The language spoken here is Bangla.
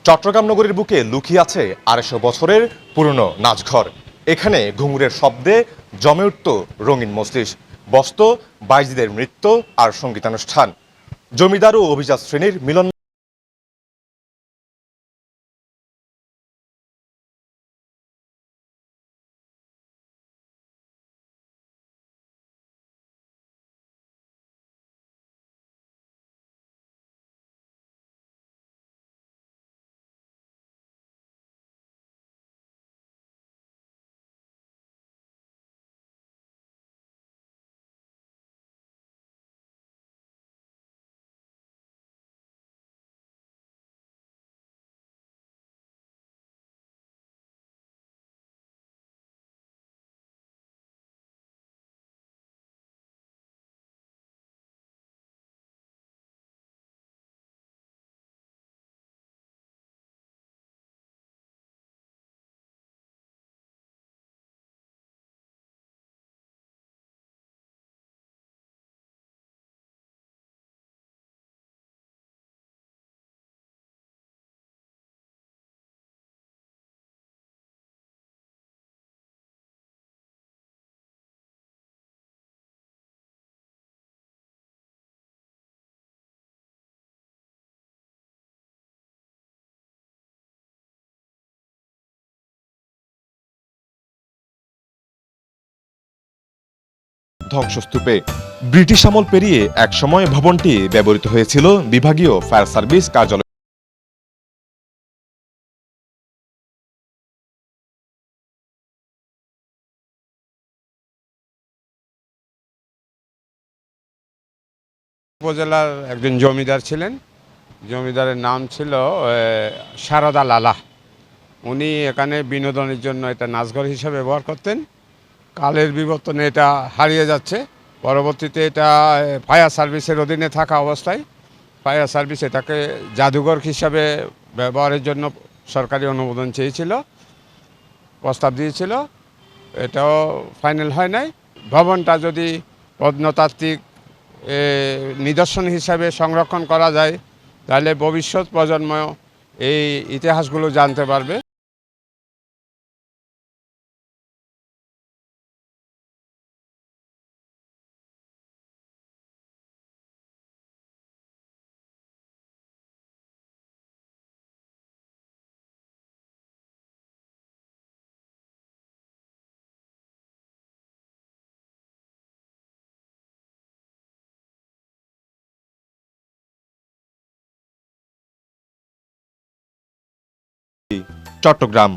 চট্টগ্রাম নগরীর বুকে লুকিয়ে আছে ২৫০ বছরের পুরনো নাচঘর। এখানে ঘুঙুরের শব্দে জমে উঠত রঙিন মজলিস, বসত বাইজিদের নৃত্য আর সঙ্গীতানুষ্ঠান। জমিদার ও অভিজাত শ্রেণীর মিলন। ধ্বংসস্তূপে ব্রিটিশ আমল পেরিয়ে একসময় ভবনটি ব্যবহৃত হয়েছিল বিভাগীয় ফায়ার সার্ভিস কার্যালয়। উপজেলার একজন জমিদার ছিলেন। জমিদারের নাম ছিল সারদা লালা। উনি এখানে বিনোদনের জন্য এটা নাচঘর হিসেবে ব্যবহার করতেন। কালের বিবর্তনে এটা হারিয়ে যাচ্ছে। পরবর্তীতে এটা ফায়ার সার্ভিসের অধীনে থাকা অবস্থায় ফায়ার সার্ভিস এটাকে জাদুঘর হিসাবে ব্যবহারের জন্য সরকারি অনুমোদন চেয়েছিল, প্রস্তাব দিয়েছিল। এটাও ফাইনাল হয় নাই। ভবনটা যদি প্রত্নতাত্ত্বিক নিদর্শন হিসাবে সংরক্ষণ করা যায় তাহলে ভবিষ্যৎ প্রজন্ম এই ইতিহাসগুলো জানতে পারবে। চট্টগ্রাম।